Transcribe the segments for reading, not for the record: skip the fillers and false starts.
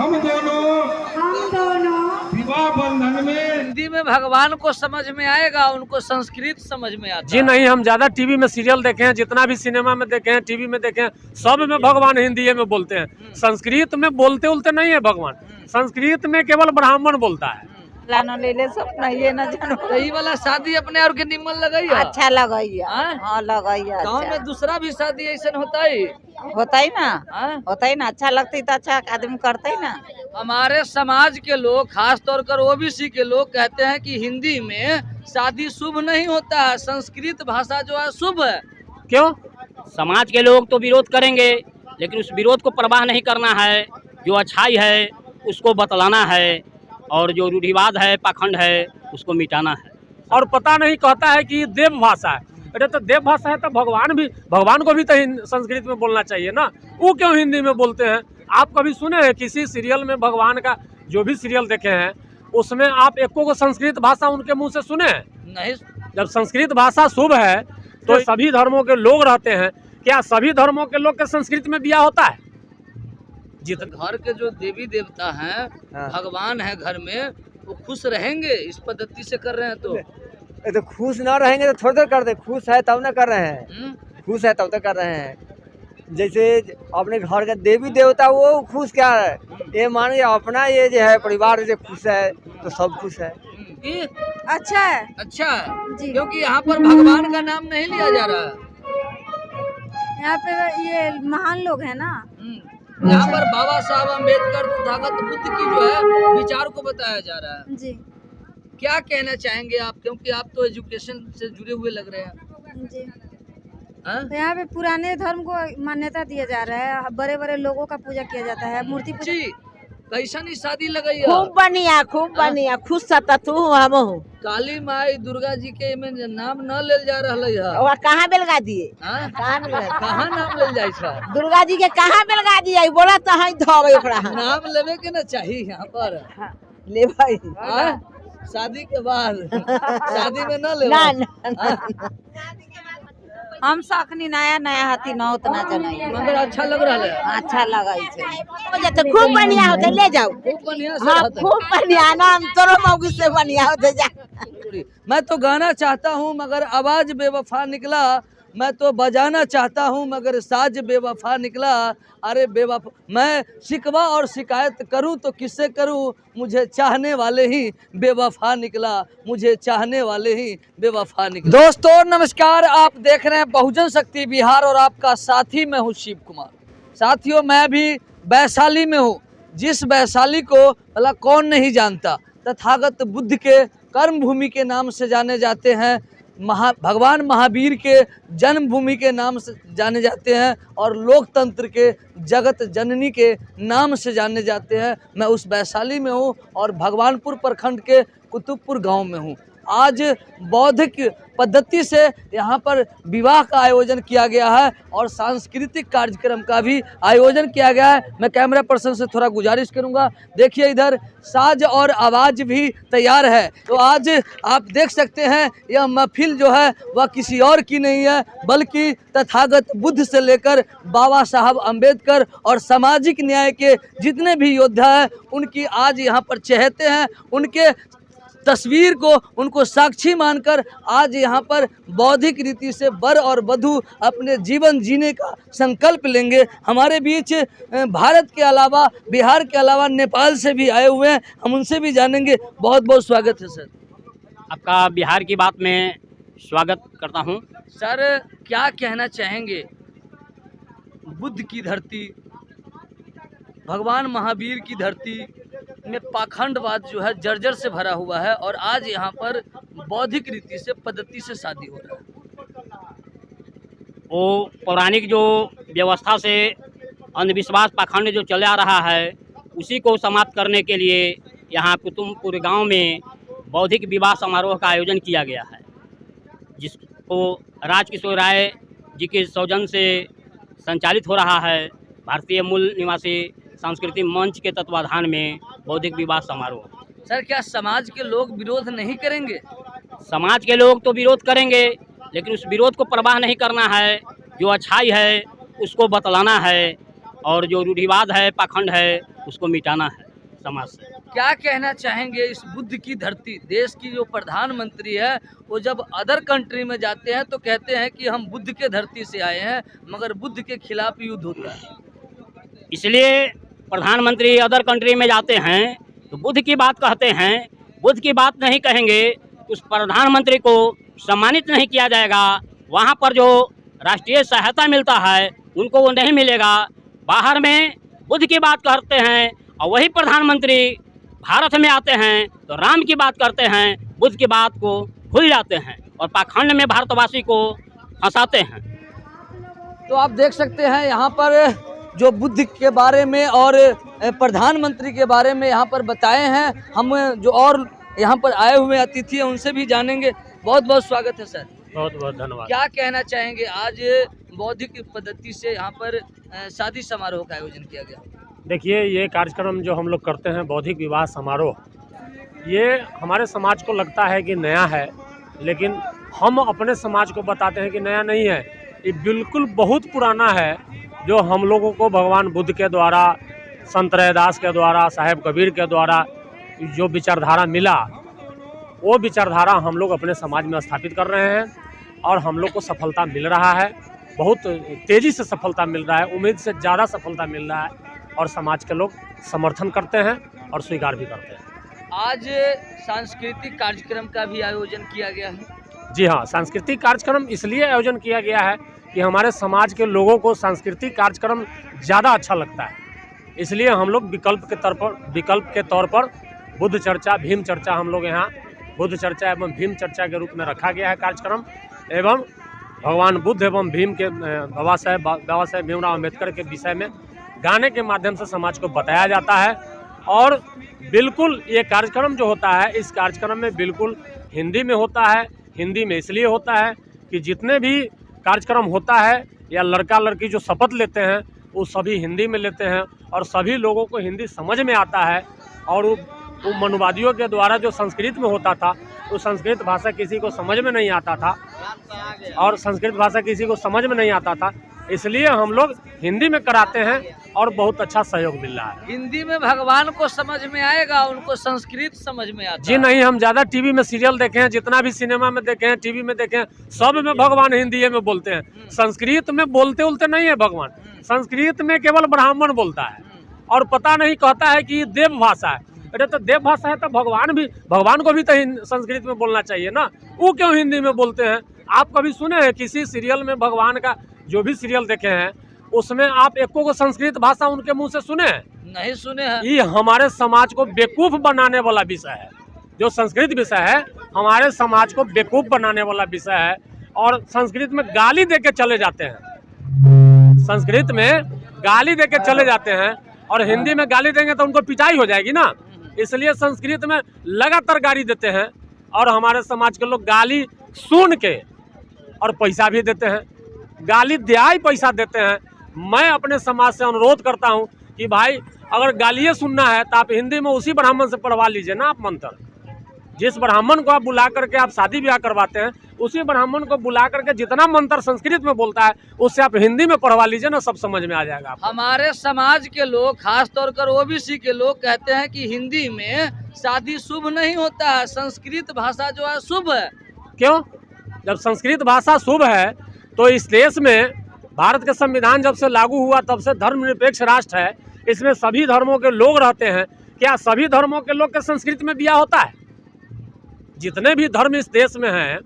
हम दोनों विवाह बंधन में। हिंदी में भगवान को समझ में आएगा, उनको संस्कृत समझ में आता जी नहीं, हम ज्यादा टीवी में सीरियल देखे हैं, जितना भी सिनेमा में देखे हैं, टीवी में देखे हैं, सब में भगवान हिंदी में बोलते हैं। संस्कृत में बोलते उलते नहीं है भगवान, संस्कृत में केवल ब्राह्मण बोलता है। ले ले सपना ये न जानो। यही वाला शादी अपने और के निमन लगई अच्छा लगैया। हाँ? हाँ लगैया। गाँव में दूसरा भी शादी ऐसा होता है, होता ही ना, हाँ? होता ही ना। अच्छा लगती तो अच्छा आदमी करते ही ना। हमारे समाज के लोग, खास तौर कर ओबीसी के लोग कहते हैं कि हिंदी में शादी शुभ नहीं होता है, संस्कृत भाषा जो है शुभ है। क्यों? समाज के लोग तो विरोध करेंगे, लेकिन उस विरोध को परवाह नहीं करना है। जो अच्छाई है उसको बतलाना है, और जो रूढ़िवाद है, पाखंड है, उसको मिटाना है। और पता नहीं कहता है कि देव भाषा है। अरे तो देव भाषा है तो भगवान को भी तो संस्कृत में बोलना चाहिए ना। वो क्यों हिंदी में बोलते हैं? आप कभी सुने हैं किसी सीरियल में भगवान का? जो भी सीरियल देखे हैं उसमें आप एको को संस्कृत भाषा उनके मुंह से सुने हैं? नहीं। जब संस्कृत भाषा शुभ है तो सभी धर्मों के लोग रहते हैं, क्या सभी धर्मों के लोग के संस्कृत में ब्याह होता है? घर के जो देवी देवता हैं, भगवान है घर में, वो खुश रहेंगे इस पद्धति से कर रहे हैं तो खुश ना रहेंगे तो थोड़ी देर कर दे। खुश है तब ना कर रहे हैं, खुश है तब तक कर रहे हैं। जैसे अपने घर का देवी देवता वो खुश क्या है, ये मानिए अपना ये जो है परिवार जो खुश है तो सब खुश है। अच्छा है। अच्छा है जी। क्योंकि यहाँ पर भगवान का नाम नहीं लिया जा रहा है। यहाँ पे ये महान लोग हैं ना। यहाँ पर बाबा साहब अम्बेडकर तथागत बुद्ध की जो है विचार को बताया जा रहा है जी। क्या कहना चाहेंगे आप, क्योंकि आप तो एजुकेशन से जुड़े हुए लग रहे हैं जी। तो यहाँ पे पुराने धर्म को मान्यता दिया जा रहा है, बड़े बड़े लोगों का पूजा किया जाता है, मूर्ति पूजा। जी, कैसा नहीं शादी लगाई खूब बढ़िया खुश सता तू हम काली माई दुर्गा जी के में नाम न ले जा रहा है। कहाँ बेलगा दिए? कहाँ नाम ले जाए छा? दुर्गा जी के कहाँ बेलगा दिए? बोला तो है धोबे ओकरा नाम लेवे के ना चाहिए यहाँ पर। ले भाई शादी के बाद शादी में न ले ना। हम सखनी नया नया हाथी न उतना जनाई, मगर अच्छा लग रहा है। अच्छा लगाई छे तो खूब बढ़िया होते। ले जाओ खूब बढ़िया से हाँ, रहता है। खूब बढ़िया नाम तोरो मौगी से बढ़िया होते जा। मैं तो गाना चाहता हूँ मगर आवाज बेवफा निकला, मैं तो बजाना चाहता हूँ मगर साज बेवफा निकला। अरे बेवफा, मैं शिकवा और शिकायत करूँ तो किससे करूँ, मुझे चाहने वाले ही बेवफा निकला, मुझे चाहने वाले ही बेवफा निकला। दोस्तों नमस्कार, आप देख रहे हैं बहुजन शक्ति बिहार और आपका साथी मैं हूँ शिव कुमार। साथियों, मैं भी वैशाली में हूँ, जिस वैशाली को भला कौन नहीं जानता। तथागत बुद्ध के कर्म भूमि के नाम से जाने जाते हैं, भगवान महावीर के जन्मभूमि के नाम से जाने जाते हैं, और लोकतंत्र के जगत जननी के नाम से जाने जाते हैं। मैं उस वैशाली में हूँ और भगवानपुर प्रखंड के कुतुबपुर गांव में हूँ। आज बौद्धिक पद्धति से यहाँ पर विवाह का आयोजन किया गया है और सांस्कृतिक कार्यक्रम का भी आयोजन किया गया है। मैं कैमरा पर्सन से थोड़ा गुजारिश करूँगा, देखिए इधर साज और आवाज़ भी तैयार है। तो आज आप देख सकते हैं यह महफिल जो है वह किसी और की नहीं है, बल्कि तथागत बुद्ध से लेकर बाबा साहब अम्बेडकर और सामाजिक न्याय के जितने भी योद्धा हैं उनकी आज यहाँ पर चहेते हैं। उनके तस्वीर को, उनको साक्षी मानकर आज यहाँ पर बौद्धिक रीति से वर और वधू अपने जीवन जीने का संकल्प लेंगे। हमारे बीच भारत के अलावा, बिहार के अलावा नेपाल से भी आए हुए हैं, हम उनसे भी जानेंगे। बहुत बहुत स्वागत है सर। आपका बिहार की बात में स्वागत करता हूँ। सर, क्या कहना चाहेंगे? बुद्ध की धरती, भगवान महावीर की धरती में पाखंडवाद जो है जर्जर से भरा हुआ है, और आज यहाँ पर बौद्धिक रीति से, पद्धति से शादी हो रहा है। वो पौराणिक जो व्यवस्था से अंधविश्वास पाखंड जो चला आ रहा है, उसी को समाप्त करने के लिए यहाँ कुतुबपुर गांव में बौद्धिक विवाह समारोह का आयोजन किया गया है, जिसको राजकिशोर राय जी के सौजन्य से संचालित हो रहा है। भारतीय मूल निवासी सांस्कृतिक मंच के तत्वाधान में बौद्धिक विवाह समारोह। सर, क्या समाज के लोग विरोध नहीं करेंगे? समाज के लोग तो विरोध करेंगे, लेकिन उस विरोध को परवाह नहीं करना है। जो अच्छाई है उसको बतलाना है, और जो रूढ़िवाद है, पाखंड है, उसको मिटाना है समाज से। क्या कहना चाहेंगे इस बुद्ध की धरती, देश की जो प्रधानमंत्री है वो जब अदर कंट्री में जाते हैं तो कहते हैं कि हम बुद्ध के धरती से आए हैं, मगर बुद्ध के खिलाफ युद्ध होता है। इसलिए प्रधानमंत्री अदर कंट्री में जाते हैं तो बुद्ध की बात कहते हैं, बुद्ध की बात नहीं कहेंगे उस प्रधानमंत्री को सम्मानित नहीं किया जाएगा। वहाँ पर जो राष्ट्रीय सहायता मिलता है उनको वो नहीं मिलेगा। बाहर में बुद्ध की बात करते हैं और वही प्रधानमंत्री भारत में आते हैं तो राम की बात करते हैं, बुद्ध की बात को भूल जाते हैं और पाखंड में भारतवासी को फंसाते हैं। तो आप देख सकते हैं यहाँ पर जो बुद्ध के बारे में और प्रधानमंत्री के बारे में यहाँ पर बताए हैं। हम जो और यहाँ पर आए हुए अतिथि हैं उनसे भी जानेंगे। बहुत बहुत स्वागत है सर। बहुत बहुत धन्यवाद। क्या कहना चाहेंगे, आज बौद्धिक पद्धति से यहाँ पर शादी समारोह का आयोजन किया गया? देखिए, ये कार्यक्रम जो हम लोग करते हैं बौद्धिक विवाह समारोह, ये हमारे समाज को लगता है कि नया है, लेकिन हम अपने समाज को बताते हैं कि नया नहीं है। ये बिल्कुल बहुत पुराना है, जो हम लोगों को भगवान बुद्ध के द्वारा, संत रैदास के द्वारा, साहेब कबीर के द्वारा जो विचारधारा मिला, वो विचारधारा हम लोग अपने समाज में स्थापित कर रहे हैं और हम लोग को सफलता मिल रहा है। बहुत तेज़ी से सफलता मिल रहा है, उम्मीद से ज़्यादा सफलता मिल रहा है और समाज के लोग समर्थन करते हैं और स्वीकार भी करते हैं। आज सांस्कृतिक कार्यक्रम का भी आयोजन किया गया है। जी हाँ, सांस्कृतिक कार्यक्रम इसलिए आयोजन किया गया है कि हमारे समाज के लोगों को सांस्कृतिक कार्यक्रम ज़्यादा अच्छा लगता है, इसलिए हम लोग विकल्प के तौर पर बुद्ध चर्चा, भीम चर्चा, हम लोग यहाँ बुद्ध चर्चा एवं भीम चर्चा के रूप में रखा गया है कार्यक्रम। एवं भगवान बुद्ध एवं भीम के बाबा साहेब भीमराव अम्बेडकर के विषय में गाने के माध्यम से समाज को बताया जाता है। और बिल्कुल ये कार्यक्रम जो होता है, इस कार्यक्रम में बिल्कुल हिंदी में होता है। हिंदी में इसलिए होता है कि जितने भी कार्यक्रम होता है या लड़का लड़की जो शपथ लेते हैं वो सभी हिंदी में लेते हैं और सभी लोगों को हिंदी समझ में आता है। और वो मनुवादियों के द्वारा जो संस्कृत में होता था, वो संस्कृत भाषा किसी को समझ में नहीं आता था और संस्कृत भाषा किसी को समझ में नहीं आता था, इसलिए हम लोग हिंदी में कराते हैं और बहुत अच्छा सहयोग मिल रहा है। हिंदी में भगवान को समझ में आएगा, उनको संस्कृत समझ में आता जी नहीं, हम ज़्यादा टीवी में सीरियल देखे हैं, जितना भी सिनेमा में देखे हैं, टीवी में देखे हैं, सब में भगवान हिंदी में बोलते हैं। संस्कृत में बोलते उलते नहीं है भगवान, संस्कृत में केवल ब्राह्मण बोलता है और पता नहीं कहता है कि देव भाषा है। अरे तो देव भाषा है तो भगवान को भी तो संस्कृत में बोलना चाहिए ना, वो क्यों हिंदी में बोलते हैं? आप कभी सुने हैं किसी सीरियल में भगवान का, जो भी सीरियल देखे हैं उसमें आप एको को संस्कृत भाषा उनके मुंह से सुने हैं? नहीं सुने हैं। ये हमारे समाज को बेवकूफ बनाने वाला विषय है। जो संस्कृत विषय है हमारे समाज को बेवकूफ बनाने वाला विषय है। और संस्कृत में गाली देके चले जाते हैं, संस्कृत में गाली देके चले जाते हैं और हिंदी में गाली देंगे तो उनको पिटाई हो जाएगी ना, इसलिए संस्कृत में लगातार गाली देते हैं और हमारे समाज के लोग गाली सुन के और पैसा भी देते हैं, गाली दियाई पैसा देते हैं। मैं अपने समाज से अनुरोध करता हूं कि भाई अगर गालियाँ सुनना है तो आप हिंदी में उसी ब्राह्मण से पढ़वा लीजिए ना। आप मंत्र, जिस ब्राह्मण को आप बुला करके आप शादी ब्याह करवाते हैं, उसी ब्राह्मण को बुला करके जितना मंत्र संस्कृत में बोलता है उससे आप हिंदी में पढ़वा लीजिए ना, सब समझ में आ जाएगा आपको। हमारे समाज के लोग, खास तौर पर ओबीसी के लोग कहते हैं कि हिंदी में शादी शुभ नहीं होता है, संस्कृत भाषा जो है शुभ है। क्यों? जब संस्कृत भाषा शुभ है तो इस देश में भारत का संविधान जब से लागू हुआ तब से धर्मनिरपेक्ष राष्ट्र है, इसमें सभी धर्मों के लोग रहते हैं। क्या सभी धर्मों के लोग के संस्कृत में ब्याह होता है? जितने भी धर्म इस देश में हैं,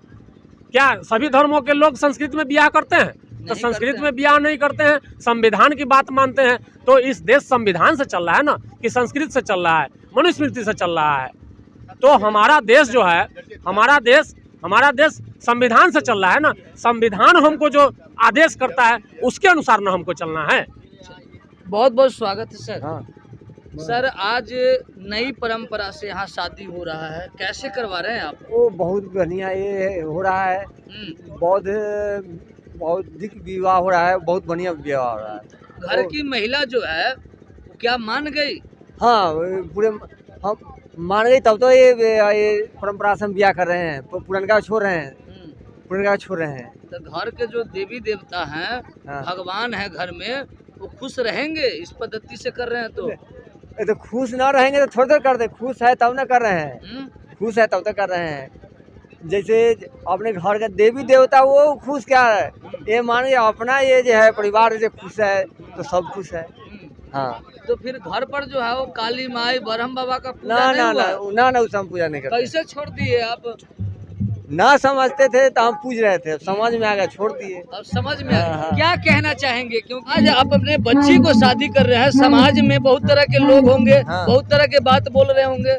क्या सभी धर्मों के लोग संस्कृत में ब्याह करते हैं? तो संस्कृत में ब्याह नहीं करते हैं, संविधान की बात मानते हैं। तो इस देश संविधान से चल रहा है ना, कि संस्कृत से चल रहा है, मनुस्मृति से चल रहा है। तो हमारा देश जो है, हमारा देश संविधान से चल रहा है ना। संविधान हमको जो आदेश करता है उसके अनुसार ना हमको चलना है। बहुत बहुत स्वागत है सर। हाँ। सर, आज नई परंपरा से यहाँ शादी हो रहा है, कैसे करवा रहे हैं आप? वो बहुत बढ़िया ये हो रहा है, बौद्धिक विवाह हो रहा है, बहुत बढ़िया विवाह हो रहा है। घर की महिला जो है वो क्या मान गई? हाँ, पूरे हम मान गई, तब तो ये परंपरा से हम ब्याह कर रहे हैं, पुरनका छोड़ रहे हैं, पुरनका छोड़ रहे हैं। तो घर के जो देवी देवता हैं, हाँ। भगवान है घर में, वो खुश रहेंगे इस पद्धति से कर रहे हैं तो? ये तो खुश ना रहेंगे तो थोड़ी देर कर दे, खुश है तब ना कर रहे हैं, खुश है तब तक कर रहे हैं। जैसे अपने घर का देवी देवता वो खुश क्या है, ये मानिए अपना ये जो है परिवार जो खुश है तो सब खुश है। हाँ तो फिर घर पर जो है वो काली माई ब्रह्म बाबा का पूजा ना नहीं ना हुआ? ना ना ना उसे हम पूजा नहीं करते। कैसे छोड़ दिए आप? ना समझते थे तो हम पूछ रहे थे, अब समझ में आ गया छोड़ दिए। अब समझ में आया। हाँ। क्या कहना चाहेंगे, क्योंकि आज आप अपने बच्ची को शादी कर रहे हैं, समाज में बहुत तरह के लोग होंगे, हाँ। बहुत तरह के बात बोल रहे होंगे।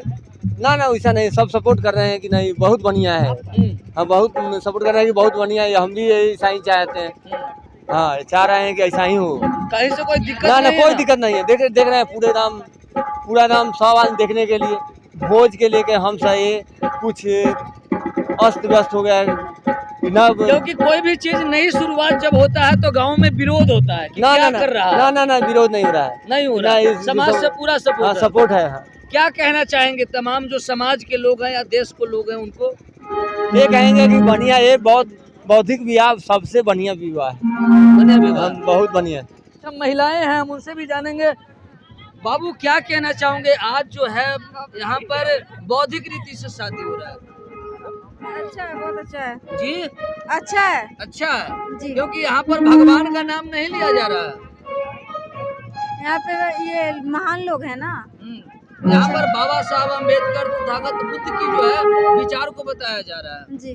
ना ना वैसा नहीं, सब सपोर्ट कर रहे हैं कि नहीं बहुत बढ़िया है। हम बहुत सपोर्ट कर रहे हैं कि बहुत बढ़िया है, हम भी ऐसा ही चाहते हैं। हाँ चाह रहे हैं कि ऐसा ही हो, कहीं से कोई दिक्कत ना ना नहीं है कोई ना? दिक्कत नहीं है। देख रहे हैं पूरा नाम सब आज देखने के लिए, भोज के लेके हम सही कुछ अस्त व्यस्त हो गया है ना। क्योंकि कोई भी चीज नई शुरुआत जब होता है तो गांव में विरोध होता है कि ना क्या ना कर रहा है। ना ना ना विरोध नहीं हो रहा है, नहीं हो रहा ना, है। समाज से पूरा हाँ सपोर्ट। सपोर्ट है। हाँ क्या कहना चाहेंगे तमाम जो समाज के लोग हैं या देश को लोग हैं उनको? ये कहेंगे कि बढ़िया, ये बहुत बौद्धिक विवाह सबसे बढ़िया विवाह है, बने विवाह। बहुत बढ़िया। हम महिलाएं हैं, हम उनसे भी जानेंगे। बाबू क्या कहना चाहोगे, आज जो है यहाँ पर बौद्धिक रीति से शादी हो रहा है? अच्छा है, बहुत अच्छा है जी अच्छा है अच्छा है जी। क्योंकि यहाँ पर भगवान का नाम नहीं लिया जा रहा है। यहाँ पे ये महान लोग हैं ना। यहाँ पर बाबा साहब अम्बेडकर तथागत बुद्ध की जो है विचार को बताया जा रहा है। जी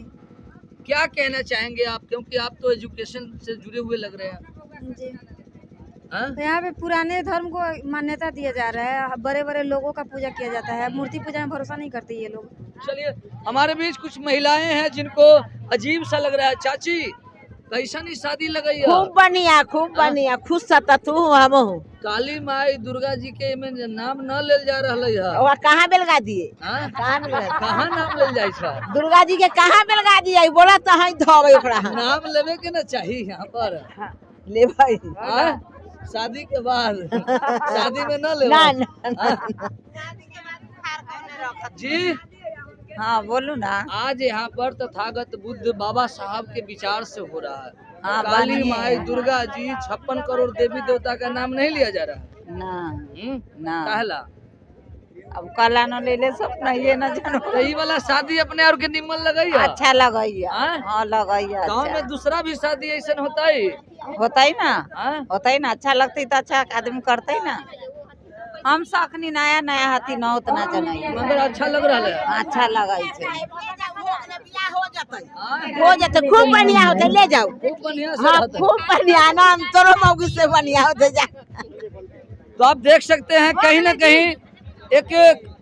क्या कहना चाहेंगे आप, क्योंकि आप तो एजुकेशन से जुड़े हुए लग रहे हैं। जी। हाँ? तो यहाँ पे पुराने धर्म को मान्यता दिया जा रहा है, बड़े बड़े लोगों का पूजा किया जाता है, मूर्ति पूजा में भरोसा नहीं करते ये लोग। चलिए हमारे बीच कुछ महिलाएं हैं जिनको अजीब सा लग रहा है। चाची कैसा नहीं शादी लगाई है? खूब बढ़िया खुश था तू हम काली माई दुर्गा जी के में नाम न लेल जा रहा है। और कहाँ बेलगा दिए हाँ? कहाँ बेलगा कहाँ नाम लेल जाए छा? दुर्गा जी के कहाँ बेलगा दिए बोला तो है धोबे ओकरा नाम लेवे के ना चाहिए यहाँ पर। ले भाई हाँ? शादी के बाद शादी में न ले ना जी। हाँ बोलू ना। आज यहाँ पर तथागत बुद्ध बाबा साहब के विचार से हो रहा है। हाँ, काली बढ़िया माई है। दुर्गा जी 56 करोड़ देवी देवता का नाम नहीं लिया जा रहा है। ना ना कहला अब कला न ले ले सब ना ये न जानो तो ये वाला शादी अपने और के निमन लगई है। अच्छा लगैया हाँ? हाँ लगैया गाँव अच्छा में दूसरा भी शादी ऐसा होता है। होता ही ना हाँ? होता ही ना अच्छा लगता तो अच्छा आदमी करते ही ना। हम सखनी नया नया हती न उतना जनाई मगर अच्छा लग रहा है। अच्छा लगाई छे हाँ? हो जाते खूब बढ़िया होते ले जाओ खूब बढ़िया से हाँ रहता है। खूब बढ़िया ना हम तोरो मौगी से बढ़िया होते जा। तो आप देख सकते हैं कहीं ना कहीं एक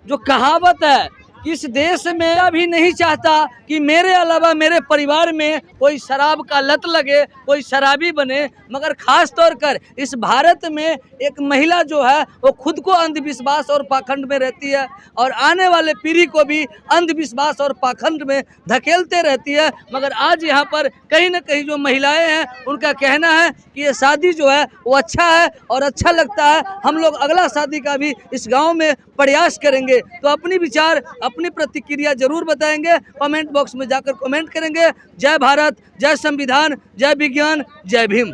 जो कहावत है, इस देश में अभी नहीं चाहता कि मेरे अलावा मेरे परिवार में कोई शराब का लत लगे, कोई शराबी बने। मगर खास तौर कर इस भारत में एक महिला जो है वो खुद को अंधविश्वास और पाखंड में रहती है और आने वाले पीढ़ी को भी अंधविश्वास और पाखंड में धकेलते रहती है। मगर आज यहाँ पर कहीं ना कहीं जो महिलाएं हैं उनका कहना है कि ये शादी जो है वो अच्छा है और अच्छा लगता है। हम लोग अगला शादी का भी इस गाँव में प्रयास करेंगे। तो अपनी विचार अपनी प्रतिक्रिया जरूर बताएंगे, कमेंट बॉक्स में जाकर कमेंट करेंगे। जय भारत, जय संविधान, जय विज्ञान, जय भीम।